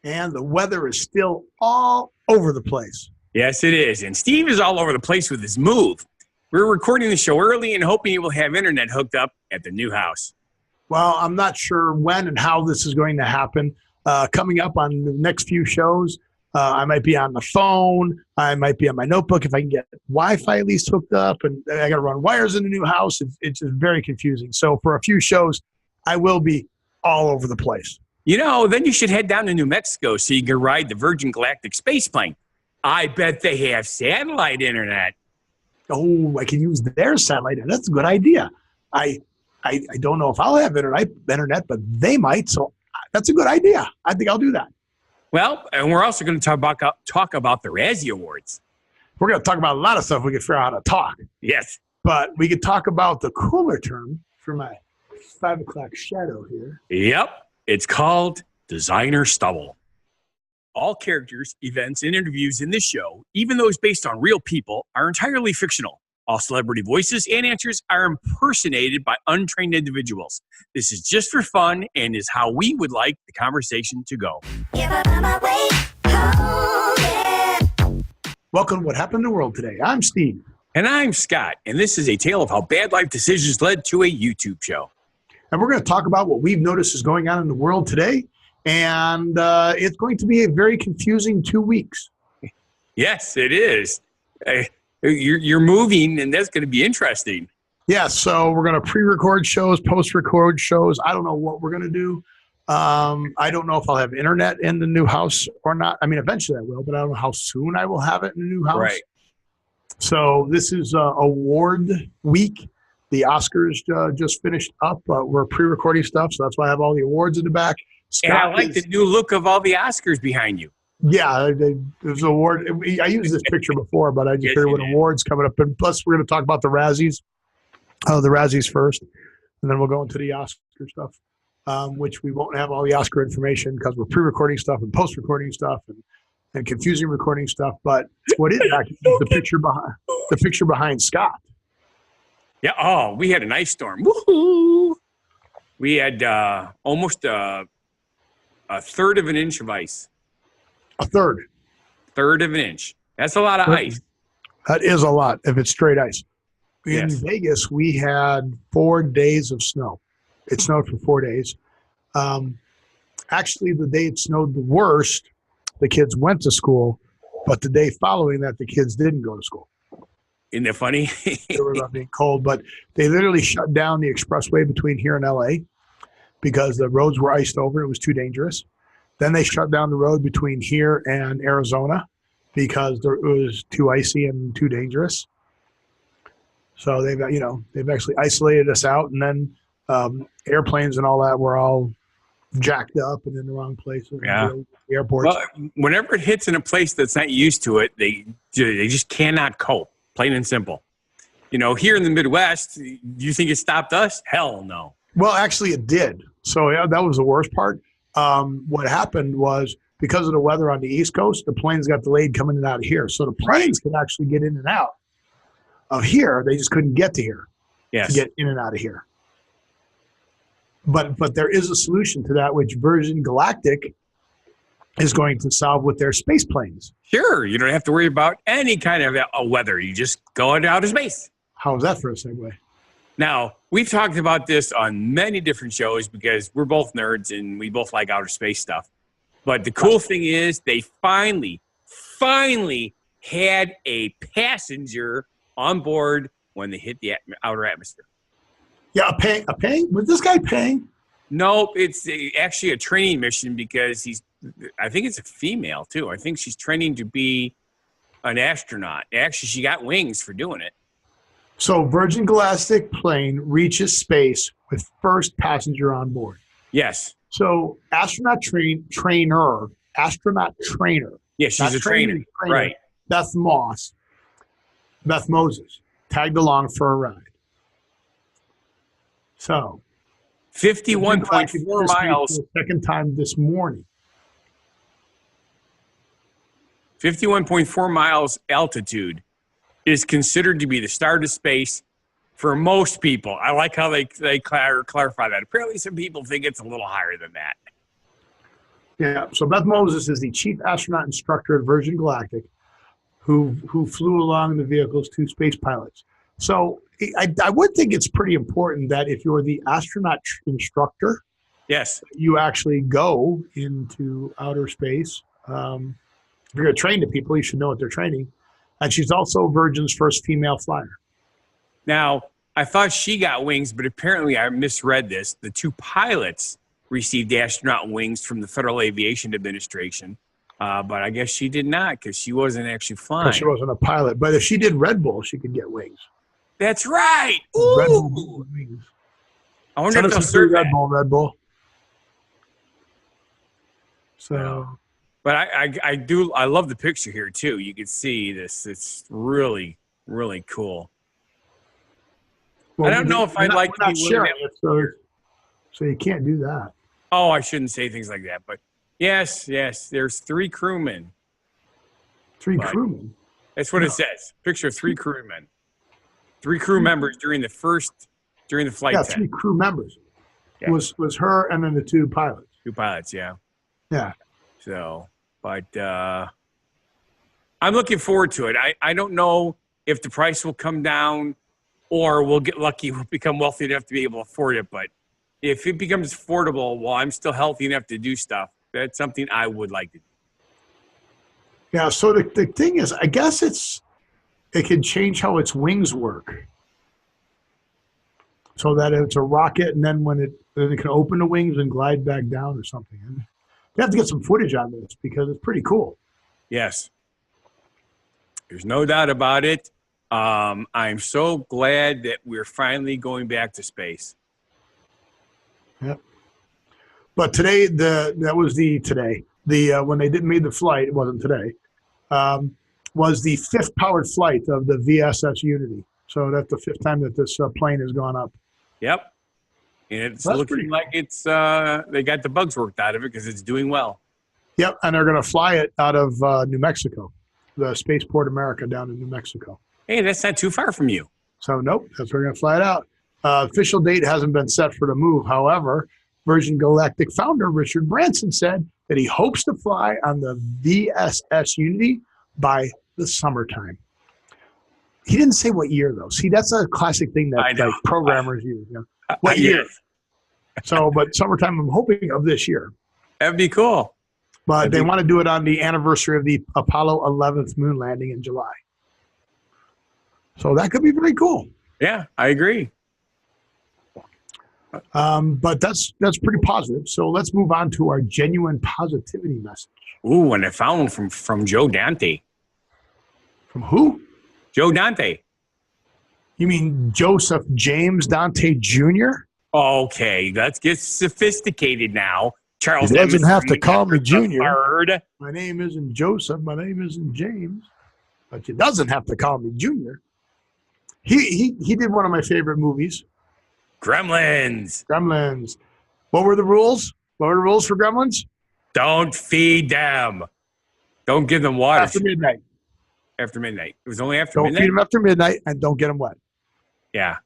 And the weather is still all over the place. Yes, it is. And Steve is all over the place with his move. We're recording the show early and hoping he will have internet hooked up at the new house. Well, I'm not sure when and how this is going to happen. Coming up on the next few shows, I might be on the phone. I might be on my notebook if I can get Wi-Fi at least hooked up. And I got to run wires in the new house. It's just very confusing. So for a few shows, I will be all over the place. You know, then you should head down to New Mexico so you can ride the Virgin Galactic Spaceplane. I bet they have satellite internet. Oh, I can use their satellite. That's a good idea. I don't know if I'll have internet, but they might. So that's a good idea. I think I'll do that. Well, and we're also going to talk about the Razzie Awards. We're going to talk about a lot of stuff we can figure out how to talk. Yes. But we could talk about the cooler term for my 5 o'clock shadow here. Yep. It's called Designer Stubble. All characters, events, and interviews in this show, even those based on real people, are entirely fictional. All celebrity voices and answers are impersonated by untrained individuals. This is just for fun and is how we would like the conversation to go. Welcome to What Happened in the World Today. I'm Steve. And I'm Scott, and this is a tale of how bad life decisions led to a YouTube show. And we're going to talk about what we've noticed is going on in the world today. And it's going to be a very confusing 2 weeks. Yes, it is. You're moving, and that's going to be interesting. Yeah, so we're going to pre-record shows, post-record shows. I don't know what we're going to do. I don't know if I'll have internet in the new house or not. I mean, eventually I will, but I don't know how soon I will have it in the new house. Right. So this is award week. The Oscars just finished up. We're pre-recording stuff, so that's why I have all the awards in the back. And I like the new look of all the Oscars behind you. Yeah, there's an award. I used this picture before, but I just figured with awards coming up. And plus, we're going to talk about the Razzies. The Razzies first, and then we'll go into the Oscar stuff, which we won't have all the Oscar information because we're pre-recording stuff and post-recording stuff and confusing recording stuff. But what is actually the picture behind Scott. Yeah. Oh, we had an ice storm. Woohoo! We had almost a third of an inch of ice. A third of an inch. That's a lot of ice. That is a lot if it's straight ice. In Yes. Vegas, we had 4 days of snow. It snowed for 4 days. Actually, the day it snowed the worst, the kids went to school, but the day following that, the kids didn't go to school. Isn't that funny? They were not being cold, but they literally shut down the expressway between here and LA because the roads were iced over. It was too dangerous. Then they shut down the road between here and Arizona because it was too icy and too dangerous. So they've actually isolated us out, and then airplanes and all that were all jacked up and in the wrong places. Yeah. The airports. Well, whenever it hits in a place that's not used to it, they just cannot cope. Plain and simple. You know, here in the Midwest, do you think it stopped us? Hell no. Well, actually, it did. So yeah, that was the worst part. What happened was because of the weather on the East Coast, the planes got delayed coming in and out of here. So the planes could actually get in and out of here. They just couldn't get to here to get in and out of here. But there is a solution to that, which Virgin Galactic is going to solve with their space planes. Sure. You don't have to worry about any kind of weather. You just go into outer space. How is that for a segue? Now, we've talked about this on many different shows because we're both nerds and we both like outer space stuff. But the cool thing is they finally had a passenger on board when they hit the outer atmosphere. Yeah, a paying? Was this guy paying? Nope, it's actually a training mission because I think it's a female too. I think she's training to be an astronaut. Actually, she got wings for doing it. So Virgin Galactic plane reaches space with first passenger on board. Yes. So astronaut trainer. Yeah, she's a trainer. Right. Beth Moses tagged along for a ride. So 51.4 miles. For the second time this morning. 51.4 miles altitude is considered to be the start of space for most people. I like how they clarify that. Apparently some people think it's a little higher than that. Yeah. So Beth Moses is the chief astronaut instructor at Virgin Galactic, who flew along the vehicle's two space pilots. So I would think it's pretty important that if you're the astronaut instructor, Yes. you actually go into outer space. If you're going to train the people, you should know what they're training. And she's also Virgin's first female flyer. Now, I thought she got wings, but apparently I misread this. The two pilots received astronaut wings from the Federal Aviation Administration, but I guess she did not because she wasn't actually flying. She wasn't a pilot. But if she did Red Bull, she could get wings. That's right. Red Ooh. Bull wings. I wonder if they'll serve Red that. Bull, Red Bull. So, but I love the picture here too. You can see this. It's really, really cool. well, I don't know if I'd like to be sharing it, so you can't do that. Oh, I shouldn't say things like that. But yes, there's 3 crewmen. 3 crewmen. That's what it says. Picture of 3 crewmen. 3 crew members during the flight test. 3 crew members. Yeah. Was her and then the 2 pilots. 2 pilots, yeah. Yeah. So, but I'm looking forward to it. I don't know if the price will come down or we'll get lucky, we'll become wealthy enough to be able to afford it. But if it becomes affordable while I'm still healthy enough to do stuff, that's something I would like to do. Yeah, so the thing is, I guess it can change how its wings work. So that it's a rocket, and then then it can open the wings and glide back down or something. And you have to get some footage on this because it's pretty cool. Yes. There's no doubt about it. I'm so glad that we're finally going back to space. Yep. But today, when they made the flight, it wasn't today, was the 5th powered flight of the VSS Unity. So that's the 5th time that this plane has gone up. Yep. And it's looking like it's they got the bugs worked out of it because it's doing well. Yep, and they're going to fly it out of New Mexico, the Spaceport America down in New Mexico. Hey, that's not too far from you. So, nope, that's where we're going to fly it out. Official date hasn't been set for the move. However, Virgin Galactic founder Richard Branson said that he hopes to fly on the VSS Unity by the summertime. He didn't say what year, though. See, that's a classic thing that like, programmers use. You know? What year? So, but summertime, I'm hoping of this year. That'd be cool. But they want to do it on the anniversary of the Apollo 11th moon landing in July. So that could be very cool. Yeah, I agree. But that's pretty positive. So let's move on to our genuine positivity message. Ooh, and I found one from Joe Dante. From who? Joe Dante. You mean Joseph James Dante Jr.? Okay, let's get sophisticated now. Charles He doesn't have to call me Junior. Third. My name isn't Joseph. My name isn't James. But he doesn't have to call me Junior. He did one of my favorite movies. Gremlins. What were the rules? What were the rules for Gremlins? Don't feed them. Don't give them water. After midnight. After midnight. It was only after midnight? Don't feed them after midnight, and don't get them wet. Yeah.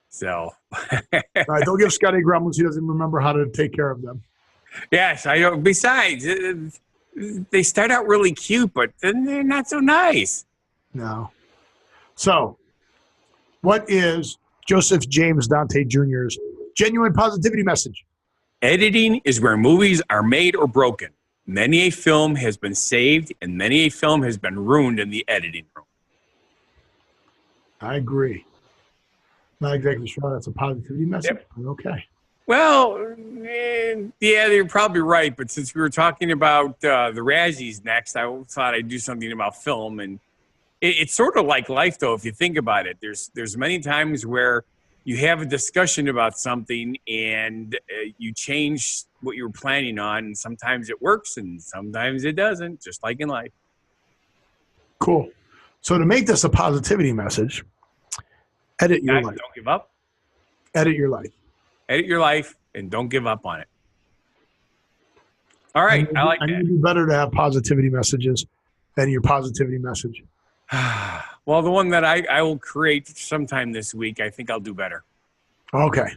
So. All right, don't give Scotty Gremlins. He doesn't remember how to take care of them. Yes, I know. Besides, they start out really cute, but then they're not so nice. No. So, what is Joseph James Dante Jr.'s genuine positivity message? Editing is where movies are made or broken. Many a film has been saved, and many a film has been ruined in the editing room. I agree. Not exactly sure that's a positivity message. Yep. But okay. Well, yeah, you're probably right. But since we were talking about the Razzies next, I thought I'd do something about film. And it's sort of like life, though, if you think about it. There's many times where you have a discussion about something and you change what you were planning on. And sometimes it works and sometimes it doesn't, just like in life. Cool. So to make this a positivity message, edit your life. Don't give up. Edit your life. Edit your life and don't give up on it. All right. I like that. It'd be better to have positivity messages than your positivity message. Well, the one that I will create sometime this week, I think I'll do better. Okay.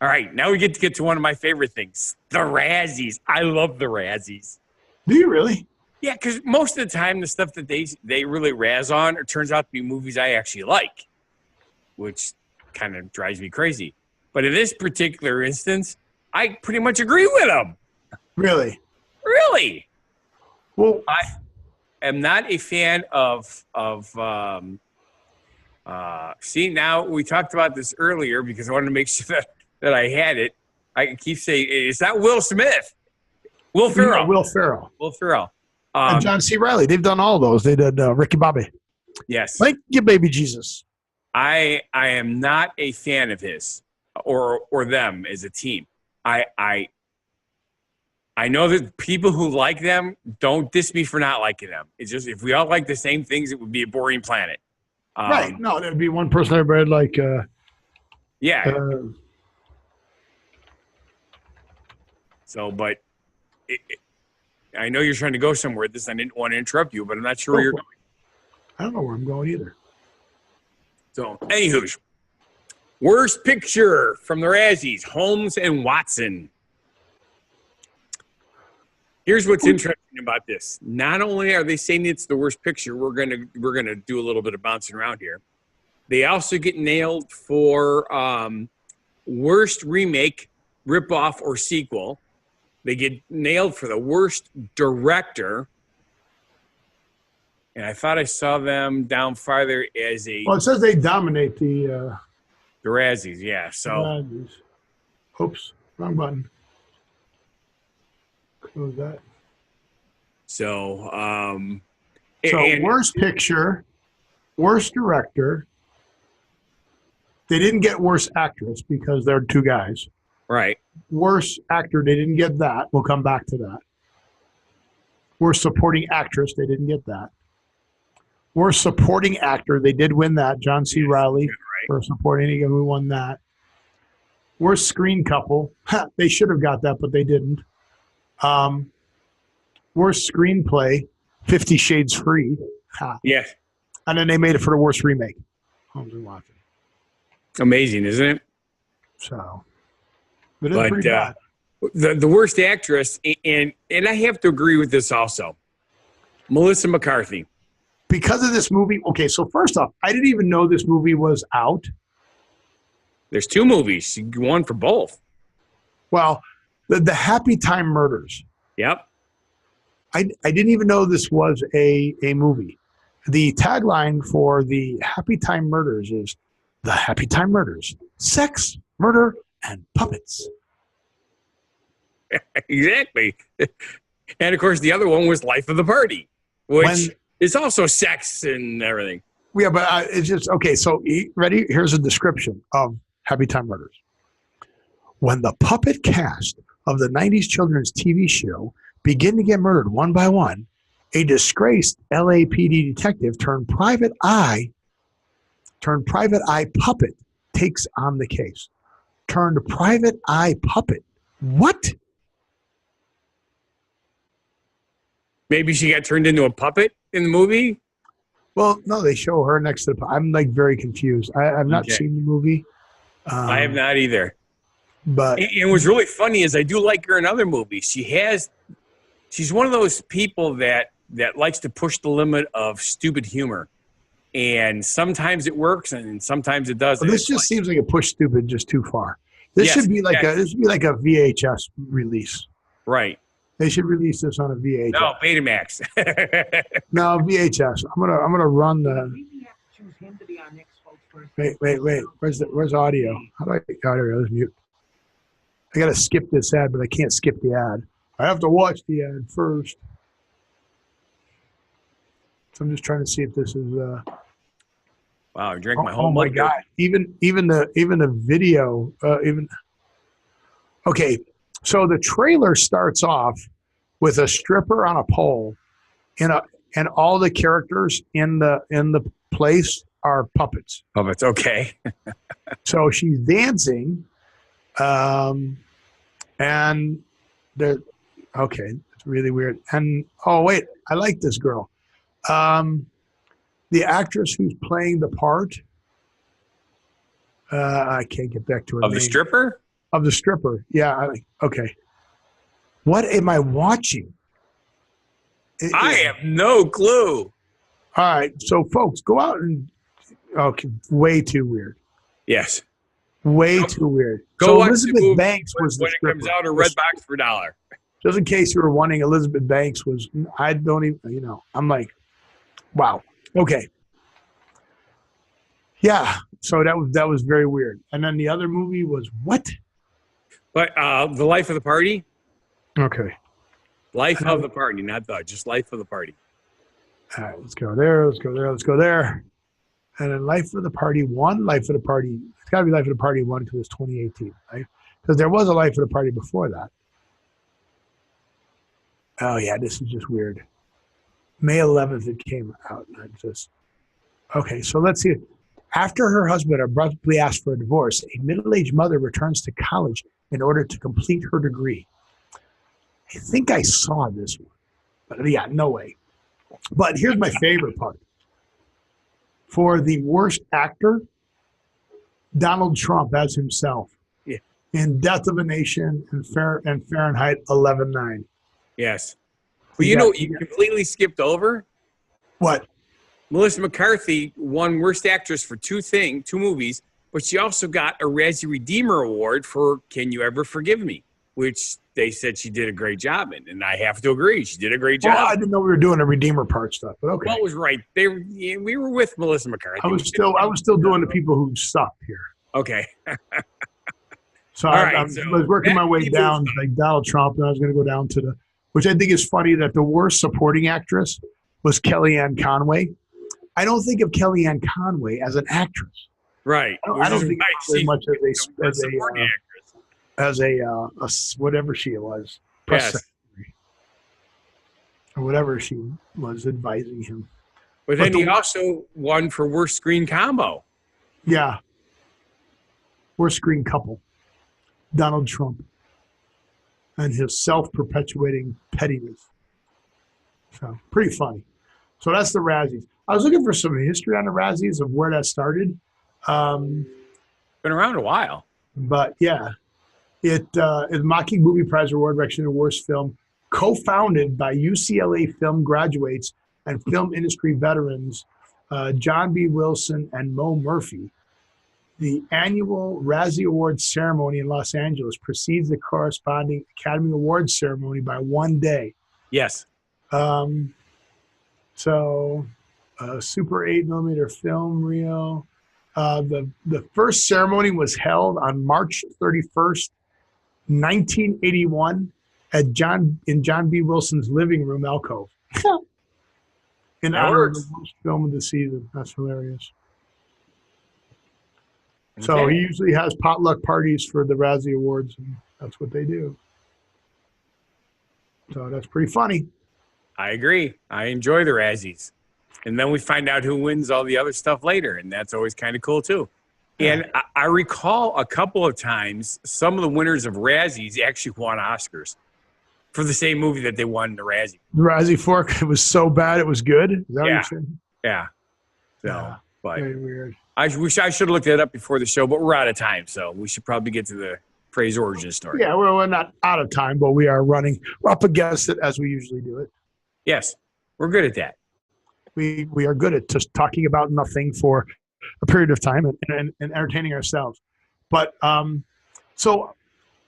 All right, now we get to one of my favorite things, the Razzies. I love the Razzies. Do you really? Yeah, because most of the time, the stuff that they really razz on, it turns out to be movies I actually like, which kind of drives me crazy. But in this particular instance, I pretty much agree with them. Really? Really? Well, I am not a fan of see, now we talked about this earlier because I wanted to make sure that I had it. I keep saying, is that Will Smith? Will Ferrell. Will Ferrell. Will Ferrell. And John C. Reilly. They've done all those. They did Ricky Bobby. Yes. Thank you, baby Jesus. I am not a fan of his or them as a team. I know that people who like them don't diss me for not liking them. It's just if we all like the same things, it would be a boring planet. Right. No, there'd be one person everybody like. Yeah. So, but I know you're trying to go somewhere with this. I didn't want to interrupt you, but I'm not sure where you're going. I don't know where I'm going either. So, anywho, worst picture from the Razzies, Holmes and Watson. Here's what's interesting about this. Not only are they saying it's the worst picture, we're gonna do a little bit of bouncing around here. They also get nailed for worst remake, ripoff, or sequel. They get nailed for the worst director. And I thought I saw them down farther as a. Well, it says they dominate the Razzies, yeah. So. Razzies. Oops, wrong button. Close that. So, worst picture, worst director. They didn't get worst actress because they're two guys. Right. Worst actor, they didn't get that. We'll come back to that. Worst supporting actress, they didn't get that. Worst supporting actor, they did win that. John C. Reilly for supporting, who won that. Worst screen couple, they should have got that, but they didn't. Worst screenplay, 50 Shades Free. Yes. And then they made it for the worst remake. Holmes and Watson. Amazing, isn't it? So, but it's pretty bad. The worst actress, and I have to agree with this also, Melissa McCarthy. Because of this movie, okay, so first off, I didn't even know this movie was out. There's two movies. You won for both. Well, the Happytime Murders. Yep. I didn't even know this was a movie. The tagline for the Happytime Murders is The Happytime Murders, Sex, Murder, and Puppets. Exactly. And, of course, the other one was Life of the Party, which is also sex and everything. Yeah, but it's just, okay, so ready? Here's a description of Happytime Murders. When the puppet cast of the 90s children's TV show begin to get murdered one by one, a disgraced LAPD detective turned private eye puppet takes on the case. Turned private eye puppet. What? Maybe she got turned into a puppet in the movie? Well, no, they show her next to the puppet. I'm like very confused. I've not seen the movie. I have not either. But and what's really funny is I do like her in other movies. She's one of those people that likes to push the limit of stupid humor. And sometimes it works and sometimes it doesn't. Well, this just seems like a push stupid just too far. This should be like a VHS release. Right. They should release this on a VHS. No, Betamax. No, VHS. I'm gonna run the. Wait. Where's audio? How do I get audio? Let's mute. I gotta skip this ad, but I can't skip the ad. I have to watch the ad first. So I'm just trying to see if this is. Wow, I drank my whole. Oh my God! Even the video. Okay, so the trailer starts off with a stripper on a pole, and all the characters in the place are puppets. Puppets, okay. So she's dancing, and they're okay. It's really weird. And oh wait, I like this girl. The actress who's playing the part, I can't get back to her of name. the stripper? of the stripper. Yeah. Okay. What am I watching? I have no clue. All right. So, folks, go out and. Okay. Way too weird. Yes. Way too weird. Go so watch Elizabeth the movie Banks was the when it stripper. comes out a red box for $1. Just in case you were wondering, Elizabeth Banks was. I don't even. I'm like, wow. Okay. Yeah. So that was very weird. And then the other movie was what? But The Life of the Party? Okay. Life of the Party, not just Life of the Party. All right, let's go there. Let's go there. Let's go there. And then Life of the Party 1, Life of the Party. It's got to be Life of the Party 1 because it's 2018, right? Because there was a Life of the Party before that. Oh, yeah, this is just weird. May 11th it came out. Okay, so let's see. After her husband abruptly asked for a divorce, a middle-aged mother returns to college in order to complete her degree. I think I saw this one, but yeah, no way. But here's my favorite part. For the worst actor, Donald Trump as himself in Death of a Nation and Fahrenheit 11/9. Yes. But you completely skipped over? What? Melissa McCarthy won Worst Actress for two movies, but she also got a Razzie Redeemer Award for Can You Ever Forgive Me, which they said she did a great job in, and I have to agree, she did a great job. Well, I didn't know we were doing the Redeemer part stuff, but okay. Well, it was right. We were with Melissa McCarthy. I was still doing the people who sucked here. Okay. So I was working my way down like Donald Trump, and I was going to go down to which I think is funny that the worst supporting actress was Kellyanne Conway. I don't think of Kellyanne Conway as an actress. Right. I don't think very much as a whatever she was. Yes. Or whatever she was advising him. But then he also won for Worst Screen Combo. Yeah. Worst Screen Couple. Donald Trump. And his self-perpetuating pettiness. So, pretty funny. So, that's the Razzies. I was looking for some history on the Razzies of where that started. Been around a while. But, yeah. It is Mocking Movie Prize Award recognition of Worst Film, co-founded by UCLA film graduates and film industry veterans John B. Wilson and Mo Murphy. The annual Razzie Awards ceremony in Los Angeles precedes the corresponding Academy Awards ceremony by 1 day. Yes. Super 8mm film reel. The first ceremony was held on March 31st, 1981 in John B. Wilson's living room alcove. In honor of the worst film of the season. That's hilarious. Okay. So he usually has potluck parties for the Razzie Awards, and that's what they do. So that's pretty funny. I agree. I enjoy the Razzies. And then we find out who wins all the other stuff later, and that's always kind of cool, too. And I recall a couple of times some of the winners of Razzies actually won Oscars for the same movie that they won the Razzie. The Razzie Fork, it was so bad it was good? Is that what you're saying? Yeah. So, but very weird. I wish I should have looked that up before the show, but we're out of time, so we should probably get to the Praise origin story. Yeah, we're not out of time, but we are running up against it as we usually do it. Yes, we're good at that. We are good at just talking about nothing for a period of time and entertaining ourselves. But so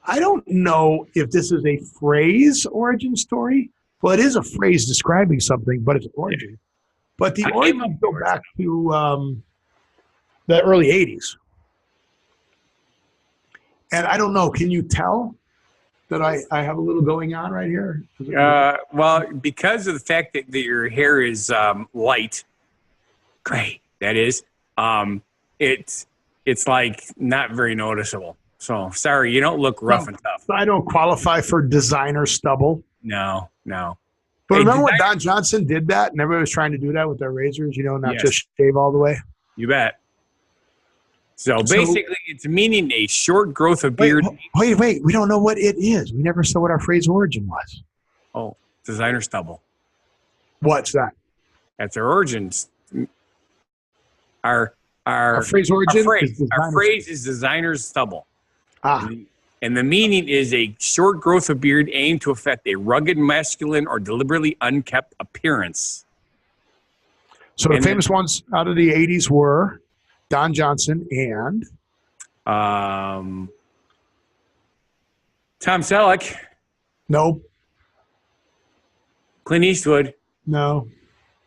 I don't know if this is a phrase origin story. Well, it is a phrase describing something, but it's origin. But the origins go back to the early 80s. And I don't know, can you tell that I have a little going on right here? Well, because of the fact that your hair is light, gray, that is, it's like not very noticeable. So sorry, you don't look rough and tough. I don't qualify for designer stubble. No. But remember when Don Johnson did that and everybody was trying to do that with their razors, not just shave all the way? You bet. So basically, it's meaning a short growth of beard. Wait. We don't know what it is. We never saw what our phrase origin was. Oh, designer stubble. What's that? That's our origins. Our phrase origin? Our phrase is designer's stubble. Ah. And the meaning is a short growth of beard aimed to affect a rugged, masculine, or deliberately unkept appearance. So the famous ones out of the 80s were Don Johnson and Tom Selleck. Nope. Clint Eastwood. No.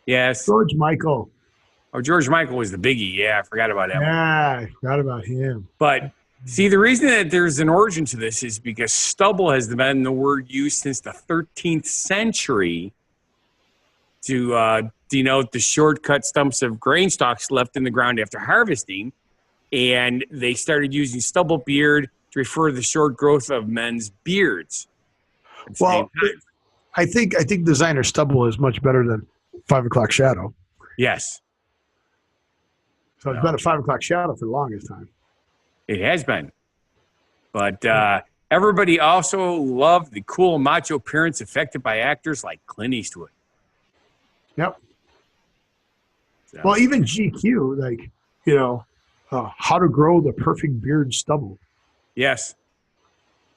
Yes. George Michael. Oh, George Michael was the biggie. Yeah, I forgot about him. Yeah, I forgot about him. But see, the reason that there's an origin to this is because stubble has been the word used since the 13th century to denote the short-cut stumps of grain stalks left in the ground after harvesting. And they started using stubble beard to refer to the short growth of men's beards. Well, I think designer stubble is much better than 5 o'clock shadow. Yes. So it's been a 5 o'clock shadow for the longest time. It has been. But everybody also loved the cool macho appearance affected by actors like Clint Eastwood. Yep. So. Well, even GQ, like, how to grow the perfect beard stubble. Yes.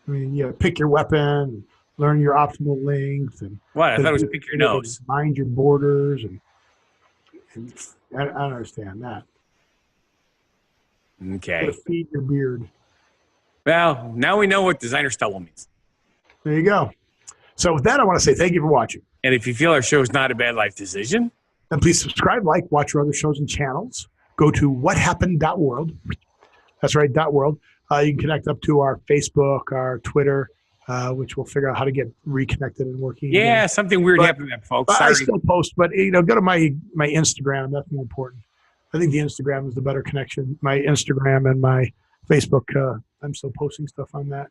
I mean, pick your weapon, learn your optimal length. And what? I thought it was pick your nose. Mind your borders. And I don't understand that. Okay. Feed your beard. Well, now we know what designer stubble means. There you go. So with that, I want to say thank you for watching. And if you feel our show is not a bad life decision, then please subscribe, watch our other shows and channels. Go to whathappened.world. That's right, .world. You can connect up to our Facebook, our Twitter, which we'll figure out how to get reconnected and working. Yeah, again. something weird happened to that, folks. Sorry. I still post, but go to my Instagram. That's more important. I think the Instagram is the better connection. My Instagram and my Facebook, I'm still posting stuff on that.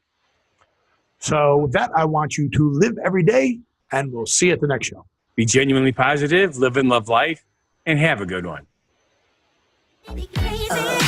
So with that, I want you to live every day, and we'll see you at the next show. Be genuinely positive, live and love life, and have a good one. Crazy.